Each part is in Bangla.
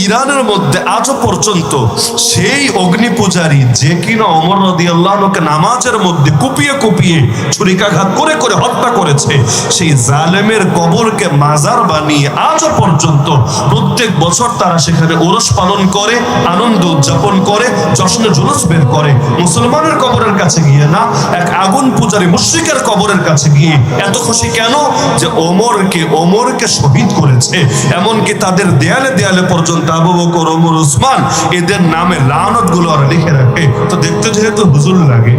ইরানের মধ্যে আজও পর্যন্ত সেই অগ্নি পূজারী যে কিনা ওমর রাদিয়াল্লাহু আনহুকে নামাজের মধ্যে কুপিয়ে কুপিয়ে ছুরিকাঘাত করে করে হত্যা করেছে, সেই জালেমের কবরকে মাজার বানিয়ে আজও পর্যন্ত প্রত্যেক বছর তারা সেখানে ওরস পালন করে, আনন্দ উদযাপন করে, জশ্নে জুলুস বের করে। মুসলমানের কবরের কাছে গিয়ে না, এক আগুন পূজারী মুশরিকের কবরের কাছে গিয়ে এত খুশি কেন? যে ওমরকে শহীদ করেছে। এমনকি তাদের দেয়ালে দেয়ালে পর্যন্ত আবু বকর, ওমর, উসমান এদের নামে লানত গুলো ওরা লিখে রাখে। তো দেখতে যেহেতু হুজুর লাগে,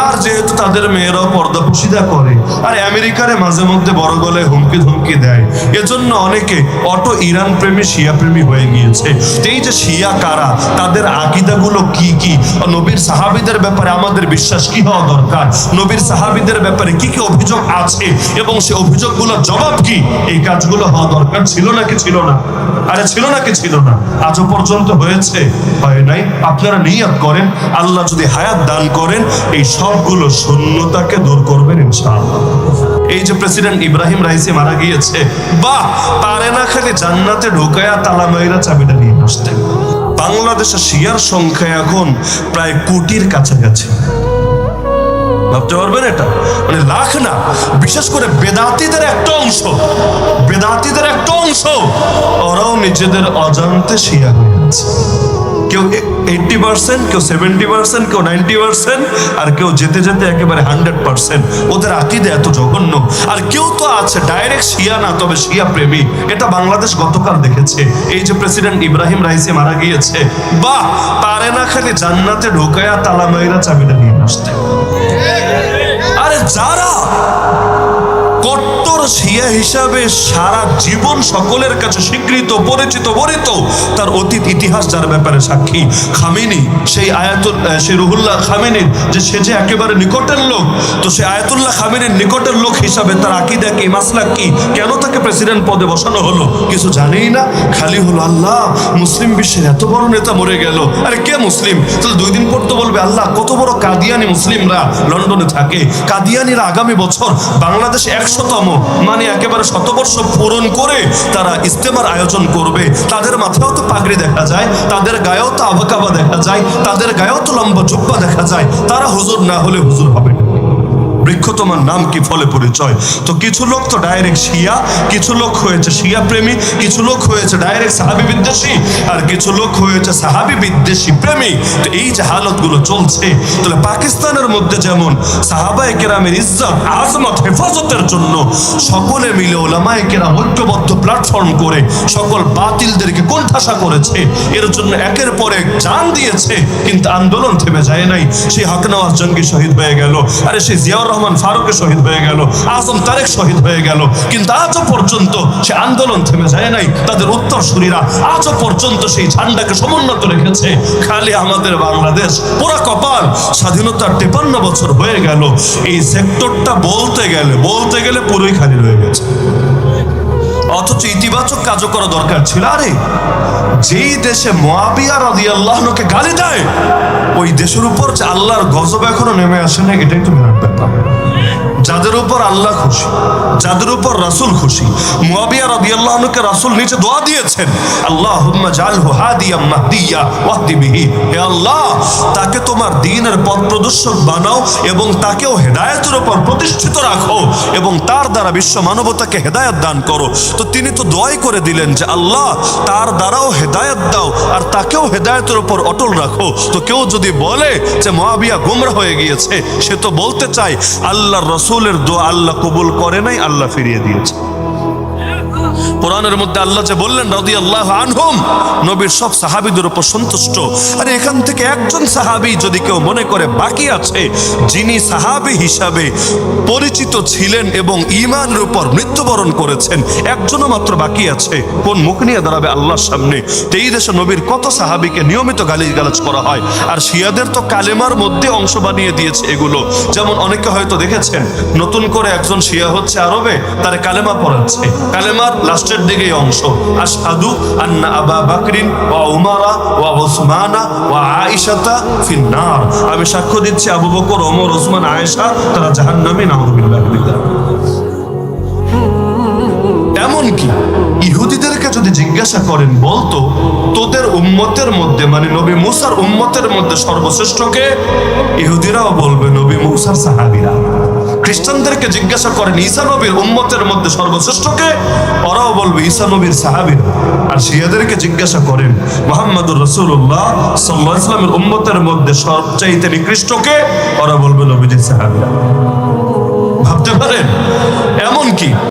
আর যেহেতু তাদের মেয়েরাও পর্দা পুশিদা করে, আর আমেরিকারে মাঝে মধ্যে বড় গলায় হুমকি ধমকি দেয়, এজন্য অনেকে অটো ইরান প্রেমী, শিয়া প্রেমী হয়ে গিয়েছে। এই যে শিয়া কারা, তাদের আকীদাগুলো কি কি, নবীর সাহাবীদের ব্যাপারে আমাদের বিশ্বাস কি হওয়া দরকার, নবীর সাহাবীদের ব্যাপারে কি কি অভিযোগ আছে এবং সেই অভিযোগগুলোর জবাব কি, এই কাজগুলো হওয়া দরকার ছিল নাকি ছিল না? আরে ছিল নাকি ছিল না? আজও পর্যন্ত হয়েছে? হয় নাই। আপনারা নিয়ত করেন, আল্লাহ যদি হায়াত দান করেন এই সবগুলো শূন্যতাকে দূর করবেন ইনশাআল্লাহ। এই যে প্রেসিডেন্ট ইব্রাহিম রাইসি মারা গিয়েছে, বাহ, পারে না খালি জান্নাতে ঢুকায়া তালা মাইরা চাবিটা নিয়ে আসতে। বাংলাদেশে শিয়ার সংখ্যা এখন প্রায় কোটির কাছাকাছি। ভাবতে পারবেন এটা? মানে লাখ না, বিশেষ করে বেদাতীদের একটা অংশ ওরাও নিজেদের অজান্তে শিয়া হয়ে আছে। কেউ 80%, কেউ 70%, কেউ 90%, আর কেউ যেতে যেতে একেবারে 100%। ওদের আকীদা এত জঘন্য। আর কেউ তো আছে ডাইরেক্ট শিয়া না, তবে শিয়া প্রেমী। এটা বাংলাদেশ গতকাল দেখেছে। এই যে প্রেসিডেন্ট ইব্রাহিম রাইসি মারা গিয়েছে, বাহ, পারে না খালি জান্নাতে ঢুকায়া তালা মাইরা চাবিটা নিয়ে আসতে। আরে যারা কট্টর শিয়া হিসাবে সারা জীবন সকলের কাছে স্বীকৃত, পরিচিত, বরিত, তার অতীত ইতিহাস যার ব্যাপারে সাক্ষী, খামেনি, সেই রুহুল্লাহ খামেনির সে যে একেবারে নিকটের লোক, তো সে আয়াতুল্লাহ খামেনির নিকটের লোক হিসাবে তার আকীদা কি, মাসলাক কি, কেন তাকে প্রেসিডেন্ট পদে বসানো হলো কিছু জানেই না। খালি হলো আল্লাহ মুসলিম বিশ্বের এত বড় নেতা মরে গেল। আরে কে মুসলিম? তাহলে 2 দিন পর তো বলবে আল্লাহ কত বড় কাদিয়ানি মুসলিমরা লন্ডনে থাকে। কাদিয়ানিরা আগামী বছর বাংলাদেশে 100তম, মানে একেবারে 100 বর্ষ পূরণ করে তারা ইস্তেমার আয়োজন করবে। তাদের মাথায়ও তো পাগড়ি দেখা যায়, তাদের গায়েও তো আবাকাবা দেখা যায়, তাদের গায়েও তো লম্বা জুব্বা দেখা যায়। তারা হুজুর না হলে হুজুর হবে না। বৃক্ষ তোমার নাম কি, ফলে পরিচয়। তো কিছু লোক তো ডাইরেক্ট শিয়া, কিছু লোক হয়েছে শিয়া প্রেমী, কিছু লোক হয়েছে ডাইরেক্ট সাহাবী বিদ্বেষী, আর কিছু লোক হয়েছে সাহাবী বিদ্বেষী প্রেমী। তো এই যে হালতগুলো চলছে, তাহলে পাকিস্তানের মধ্যে যেমন সাহাবায়ে কেরামের ইজ্জত, আজমত, হেফাজতের জন্য সকলে মিলে ওলামায়ে কেরাম ঐক্যবদ্ধ প্ল্যাটফর্ম করে সকল বাতিলদেরকে কোণঠাসা করেছে। এর জন্য একের পর এক জান দিয়েছে, কিন্তু আন্দোলন থেমে যায় নাই। সেই হক নওয়াজ জঙ্গি শহীদ হয়ে গেল, আরে সেই জিয়াউর রহমান ফারুক শহীদ হয়ে গেল, আজম তারেক শহীদ হয়ে গেল, কিন্তু আজও পর্যন্ত সে আন্দোলন থেমে যায় নাই। তাদের উত্তরসূরিরা আজও পর্যন্ত সেই ঝান্ডাকে সমুন্নত রেখেছে। খালি আমাদের বাংলাদেশ পুরা কপাল, স্বাধীনতার 53 বছর হয়ে গেল, এই সেক্টরটা বলতে গেলে পুরোই খালি রয়ে গেছে। অথচ ইতিবাচক কাজও করা দরকার ছিল। আরে যেই দেশে মুআবিয়া রাদিয়াল্লাহু আনহুকে গালি দেয়, ওই দেশের উপর যে আল্লাহর গজব এখনো নেমে আসে না, এটাই তো বিরাট ব্যাপার। যাদের উপর আল্লাহ খুশি, যাদের উপর রাসূল খুশি, মুআবিয়া রাদিয়াল্লাহু আনহুকে রাসূল নিচে দোয়া দিয়েছেন, আল্লাহুম্মা জাআলহু হাদিয়াম মাহদিয়া ওয়াহদি বিহি, হে আল্লাহ তাকে তোমার দ্বীনের পথ প্রদর্শক বানাও এবং তাকেও হেদায়েতের উপর প্রতিষ্ঠিত রাখো এবং তার দ্বারা বিশ্ব মানবতাকে হেদায়েত দান করো। তো তিনি তো দোয়াই করে দিলেন যে আল্লাহ তার দ্বারাও হেদায়েত দাও আর তাকেও হেদায়েতের উপর অটল রাখো। তো কেউ যদি বলে যে মুআবিয়া গোমরা হয়ে গিয়েছে, সে তো বলতে চায় আল্লাহর রাসূলের দোয়া আল্লাহ কবুল করে নাই, আল্লাহ ফিরিয়ে দিয়েছে। কোরআনের মধ্যে আল্লাহ যে বললেন রাদিয়াল্লাহু আনহুম, নবীর সব সাহাবীদের উপর সন্তুষ্ট। আর এখান থেকে একজন সাহাবী যদি কেউ মনে করে বাকি আছে, যিনি সাহাবী হিসাবে পরিচিত ছিলেন এবং ঈমানের উপর মৃত্যুবরণ করেছেন, একজনও মাত্র বাকি আছে, কোন মুখ নিয়ে দাঁড়াবে আল্লাহর সামনে? এই দেশে নবীর কত সাহাবীকে নিয়মিত গালিগালাজ করা হয়, আর শিয়াদের তো কালেমার মধ্যে অংশ বানিয়ে দিয়েছে এগুলো। যেমন অনেকে হয়তো দেখেছেন, নতুন করে একজন শিয়া হচ্ছে আরবে, তার কালেমা পড়াচ্ছে, কালেমার লাস্টের দিকে অংশ, আশহাদু আন্না আবা বকরিন ওয়া উমারা ওয়া উসমানা ওয়া আয়েশাতা ফিন্নার, আমি সাক্ষ্য দিচ্ছি আবু বকর, ওমর, উসমান, আয়েশা তারা জাহান্নামী, নাউযুবিল্লাহ। এমনকি ইহুদিদেরকে যদি যদি জিজ্ঞাসা করেন বলতো তোদের উম্মতের মধ্যে মানে নবী মুসার উম্মতের মধ্যে সর্বশ্রেষ্ঠকে, ইহুদিরাও বলবে নবী মুসার সাহাবীরা। খ্রিস্টানদেরকে জিজ্ঞাসা করেন ঈসা নবীর উম্মতের মধ্যে সর্বশ্রেষ্ঠকে, ওরাও বলবে ঈসা নবীর সাহাবীরা। আর শিয়াদেরকে জিজ্ঞাসা করেন মুহাম্মদুর রাসূলুল্লাহ সাল্লাল্লাহু আলাইহি ওয়াসাল্লামের উম্মতের মধ্যে সবচাইতে নিকৃষ্টকে, ওরা বলবে নবীজির সাহাবীরা। ভাবতে পারেন এমন কি